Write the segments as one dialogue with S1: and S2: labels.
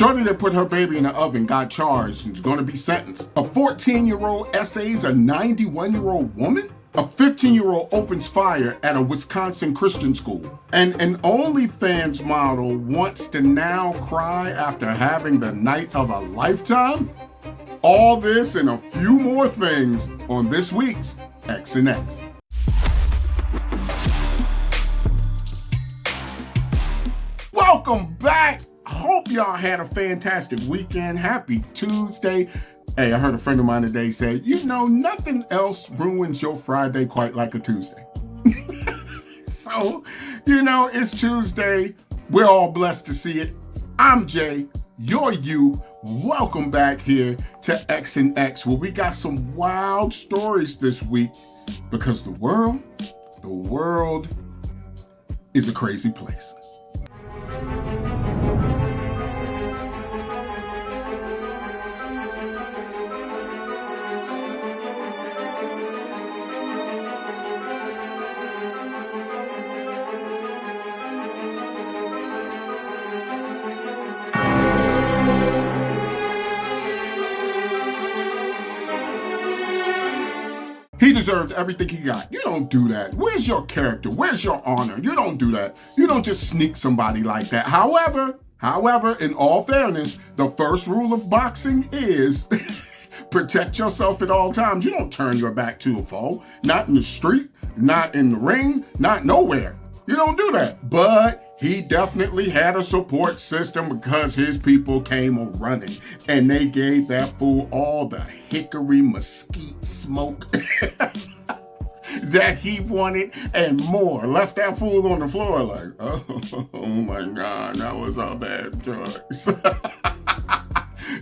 S1: shorty that put her baby in the oven got charged and is going to be sentenced. A 14-year-old essays a 91-year-old woman? A 15-year-old opens fire at a Wisconsin Christian school. And an OnlyFans model wants to now cry after having the night of a lifetime? All this and a few more things on this week's X and X. Welcome back. Hope y'all had a fantastic weekend. Happy Tuesday. Hey, I heard a friend of mine today say, you know, nothing else ruins your Friday quite like a Tuesday. So, you know, it's Tuesday. We're all blessed to see it. I'm Jay, you're you. Welcome back here to X and X, where we got some wild stories this week because the world is a crazy place. He deserved everything he got. You don't do that. Where's your character? Where's your honor? You don't do that. You don't just sneak somebody like that. However, in all fairness, the first rule of boxing is protect yourself at all times. You don't turn your back to a foe. Not in the street, not in the ring, not nowhere. You don't do that. But he definitely had a support system because his people came running and they gave that fool all the hickory mesquite smoke that he wanted and more. Left that fool on the floor like, oh my God, that was a bad choice.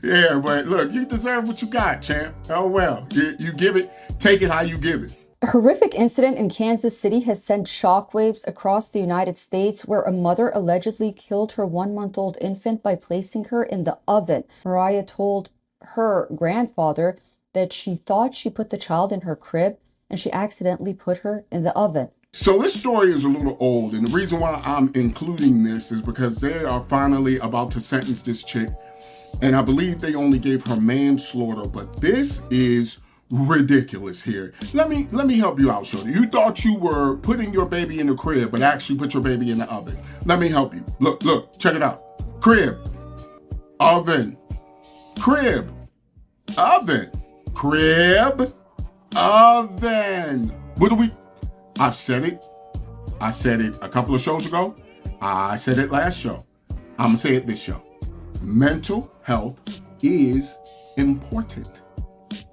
S1: Yeah, but look, you deserve what you got, champ. Oh well, you give it, take it how you give it.
S2: A horrific incident in Kansas City has sent shockwaves across the United States, where a mother allegedly killed her 1-month-old infant by placing her in the oven. Mariah told her grandfather that she thought she put the child in her crib and she accidentally put her in the oven.
S1: So this story is a little old, and the reason why I'm including this is because they are finally about to sentence this chick, and I believe they only gave her manslaughter, but this is ridiculous here. Let me help you out, shorty. You thought you were putting your baby in the crib, but actually put your baby in the oven. Let me help you. Look, check it out. Crib, oven, crib, oven, crib, oven. What do we? I've said it. I said it a couple of shows ago. I said it last show. I'm gonna say it this show. Mental health is important.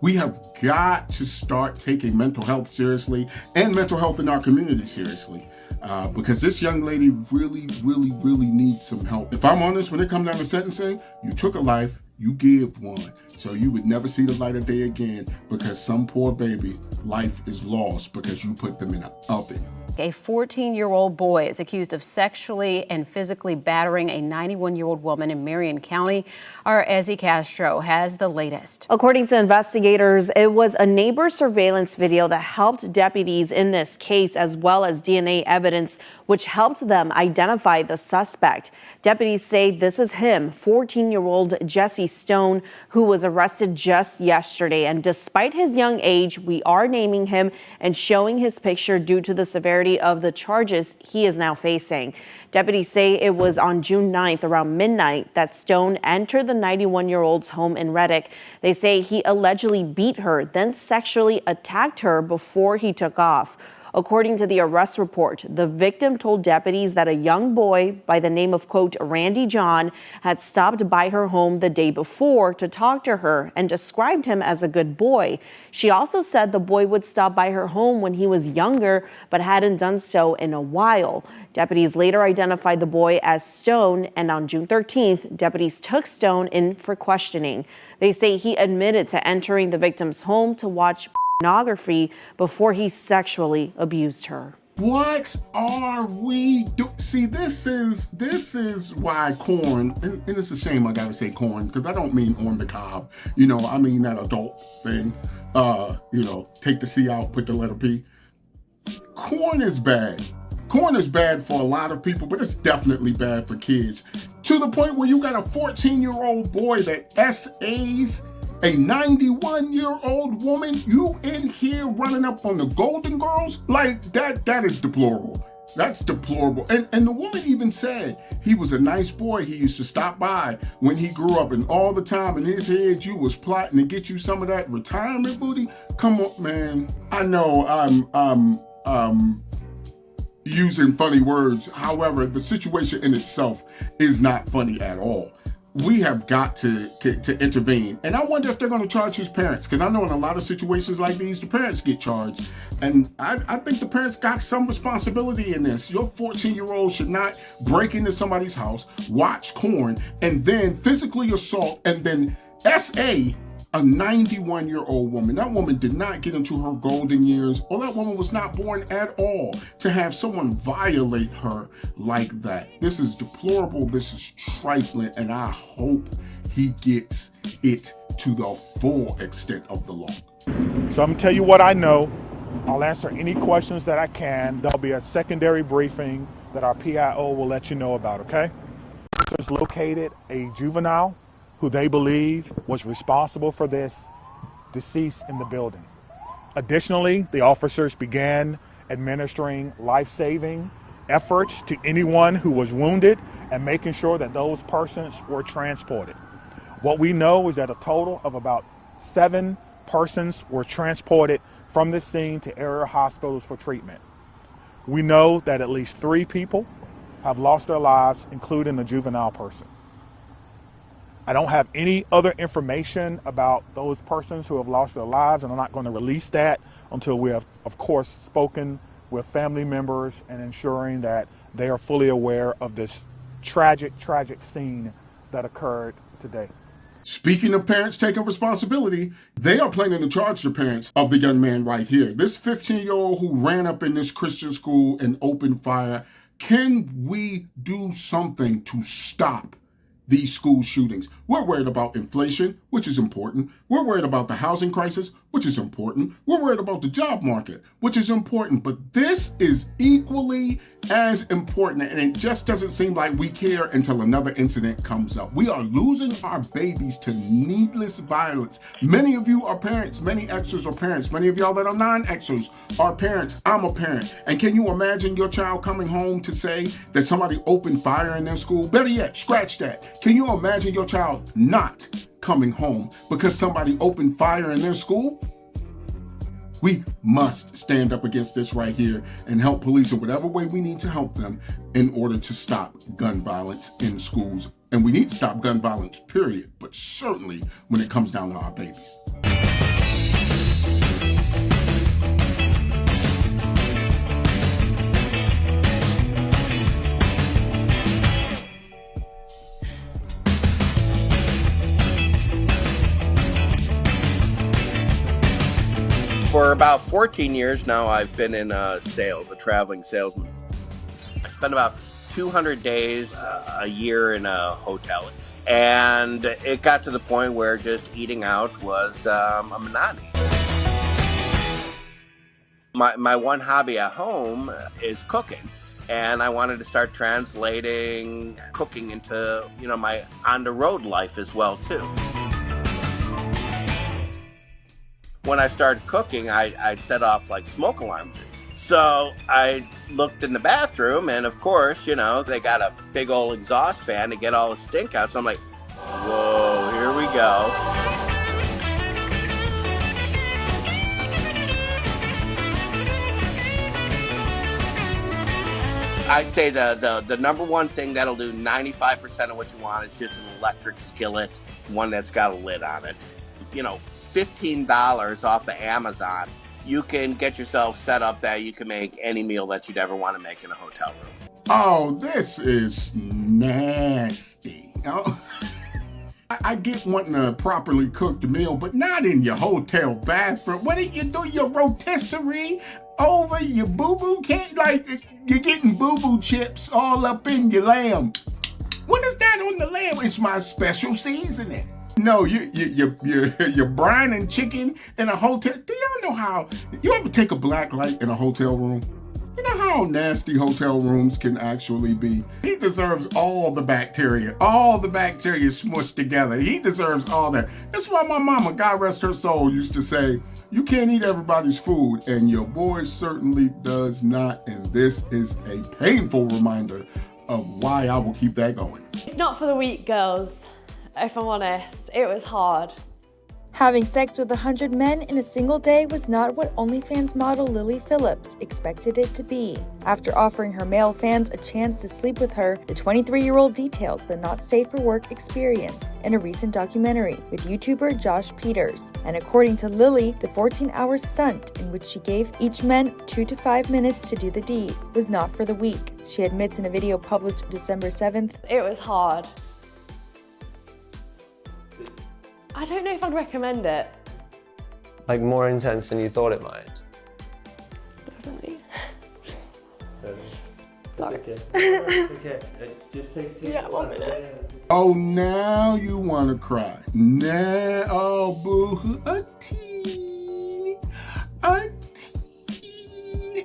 S1: We have got to start taking mental health seriously and mental health in our community seriously, because this young lady really needs some help. If I'm honest, when it comes down to sentencing, you took a life, you give one, so you would never see the light of day again because some poor baby life is lost because you put them in an oven.
S3: A 14-year-old boy is accused of sexually and physically battering a 91-year-old woman in Marion County. Our Ezzy Castro has the latest.
S4: According to investigators, it was a neighbor surveillance video that helped deputies in this case, as well as DNA evidence, which helped them identify the suspect. Deputies say this is him, 14-year-old Jesse Stone, who was arrested just yesterday. And despite his young age, we are naming him and showing his picture due to the severity of the charges he is now facing. Deputies say it was on June 9th around midnight that Stone entered the 91-year-old's home in Reddick. They say he allegedly beat her, then sexually attacked her before he took off. According to the arrest report, the victim told deputies that a young boy by the name of, quote, Randy John had stopped by her home the day before to talk to her and described him as a good boy. She also said the boy would stop by her home when he was younger, but hadn't done so in a while. Deputies later identified the boy as Stone, and on June 13th, deputies took Stone in for questioning. They say he admitted to entering the victim's home to watch pornography before he sexually abused her.
S1: What are we doing? See, this is why corn, and it's a shame I gotta say corn, because I don't mean on the cob. You know, I mean that adult thing. You know, take the C out, put the letter P. Corn is bad. Corn is bad for a lot of people, but it's definitely bad for kids. To the point where you got a 14-year-old boy that SAs a 91-year-old woman. You in here running up on the Golden Girls? Like, that is deplorable. That's deplorable. And the woman even said he was a nice boy. He used to stop by when he grew up, and all the time in his head you was plotting to get you some of that retirement booty. Come on, man. I know I'm using funny words. However, the situation in itself is not funny at all. We have got to intervene. And I wonder if they're going to charge his parents, because I know in a lot of situations like these, the parents get charged. And I think the parents got some responsibility in this. Your 14-year-old should not break into somebody's house, watch corn, and then physically assault, and then SA a 91-year-old woman. That woman did not get into her golden years, or that woman was not born at all to have someone violate her like that. This is deplorable. This is trifling, and I hope he gets it to the full extent of the law.
S5: So I'm gonna tell you what I know. I'll answer any questions that I can. There'll be a secondary briefing that our PIO will let you know about, okay? Officers located a juvenile who they believe was responsible for this deceased in the building. Additionally, the officers began administering life-saving efforts to anyone who was wounded and making sure that those persons were transported. What we know is that a total of about 7 persons were transported from the scene to area hospitals for treatment. We know that at least 3 people have lost their lives, including a juvenile person. I don't have any other information about those persons who have lost their lives, and I'm not going to release that until we have, of course, spoken with family members and ensuring that they are fully aware of this tragic scene that occurred today.
S1: Speaking of parents taking responsibility, they are planning to charge the parents of the young man right here. This 15-year-old who ran up in this Christian school and opened fire. Can we do something to stop these school shootings? We're worried about inflation, which is important. We're worried about the housing crisis, which is important. We're worried about the job market, which is important. But this is equally as important, and it just doesn't seem like we care until another incident comes up. We are losing our babies to needless violence. Many of you are parents. Many Xers are parents. Many of y'all that are non-Xers are parents. I'm a parent. And can you imagine your child coming home to say that somebody opened fire in their school? Better yet, scratch that. Can you imagine your child not coming home because somebody opened fire in their school? We must stand up against this right here and help police in whatever way we need to help them in order to stop gun violence in schools. And we need to stop gun violence, period, but certainly when it comes down to our babies.
S6: For about 14 years now, I've been in sales, a traveling salesman. I spend about 200 days a year in a hotel. And it got to the point where just eating out was a monotony. My one hobby at home is cooking. And I wanted to start translating cooking into, my on-the-road life as well, too. When I started cooking, I'd set off like smoke alarms. So I looked in the bathroom, and of course, they got a big old exhaust fan to get all the stink out. So I'm like, whoa, here we go. I'd say the number one thing that'll do 95% of what you want is just an electric skillet, one that's got a lid on it. $15 off of Amazon, you can get yourself set up that you can make any meal that you'd ever want to make in a hotel room.
S1: Oh, this is nasty. I get wanting a properly cooked meal, but not in your hotel bathroom. What do you do? Your rotisserie over your boo-boo cake? Like, you're getting boo-boo chips all up in your lamb. What is that on the lamb? It's my special seasoning. No, you're brining chicken in a hotel. Do y'all know how? You ever take a black light in a hotel room? You know how nasty hotel rooms can actually be? He deserves all the bacteria smushed together. He deserves all that. That's why my mama, God rest her soul, used to say, you can't eat everybody's food, and your boy certainly does not. And this is a painful reminder of why I will keep that going.
S7: It's not for the weak, girls. If I'm honest, it was hard.
S8: Having sex with 100 men in a single day was not what OnlyFans model Lily Phillips expected it to be. After offering her male fans a chance to sleep with her, the 23-year-old details the not safe for work experience in a recent documentary with YouTuber Josh Peters. And according to Lily, the 14-hour stunt in which she gave each man 2 to 5 minutes to do the deed was not for the weak. She admits in a video published December 7th,
S7: It was hard. I don't know if I'd recommend it.
S9: Like more intense than you thought it might?
S7: Definitely.
S9: Sorry. Okay. Just take
S7: Yeah, 1 minute.
S1: Oh, now you want to cry. Now, oh, boo-hoo, a teeny.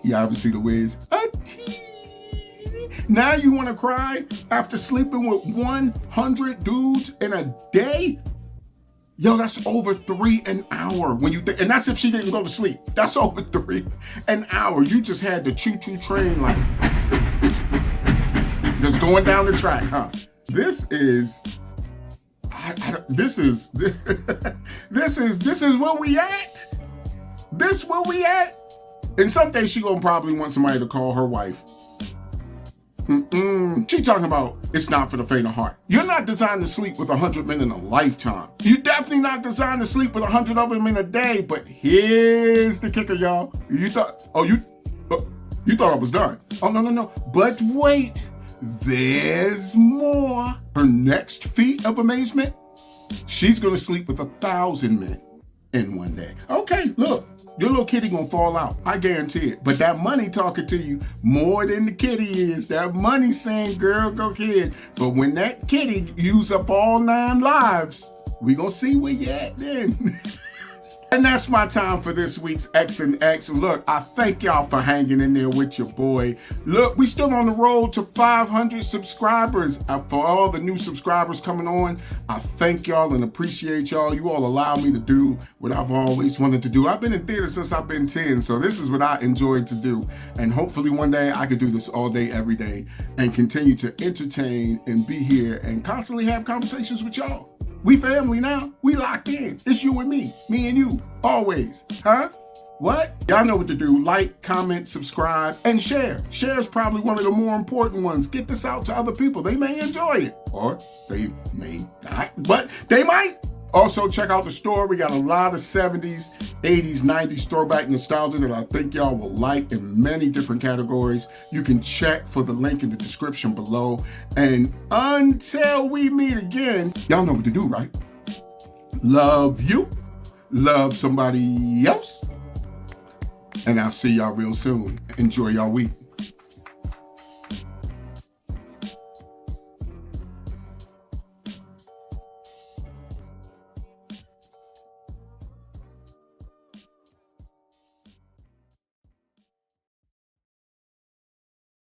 S1: You obviously the Wiz. A teeny. Now you want to cry after sleeping with 100 dudes in a day? Yo, that's over 3 an hour when you and that's if she didn't go to sleep. That's over 3 an hour. You just had the choo-choo train like just going down the track, huh? This is this is where we at. This where we at. And someday she gonna probably want somebody to call her wife. She talking about it's not for the faint of heart. You're not designed to sleep with 100 men in a lifetime. You're definitely not designed to sleep with 100 of them in a day. But here's the kicker, y'all. You thought I was done. Oh, no. But wait, there's more. Her next feat of amazement, she's gonna sleep with 1,000 men in one day. Okay, look. Your little kitty gonna fall out. I guarantee it. But that money talking to you more than the kitty is. That money saying, girl, go kid. But when that kitty use up all 9 lives, we gonna see where you at then. And that's my time for this week's X and X. Look, I thank y'all for hanging in there with your boy. Look, we still on the road to 500 subscribers. For all the new subscribers coming on, I thank y'all and appreciate y'all. You all allow me to do what I've always wanted to do. I've been in theater since I've been 10, so this is what I enjoy to do. And hopefully one day I could do this all day, every day, and continue to entertain and be here and constantly have conversations with y'all. We family now. We locked in. It's you and me and you, always. Huh? What? Y'all know what to do. Like, comment, subscribe, and share. Share is probably one of the more important ones. Get this out to other people. They may enjoy it, or they may not, but they might. Also, check out the store. We got a lot of 70s, 80s, 90s throwback nostalgia that I think y'all will like in many different categories. You can check for the link in the description below. And until we meet again, y'all know what to do, right? Love you, love somebody else, and I'll see y'all real soon. Enjoy y'all week.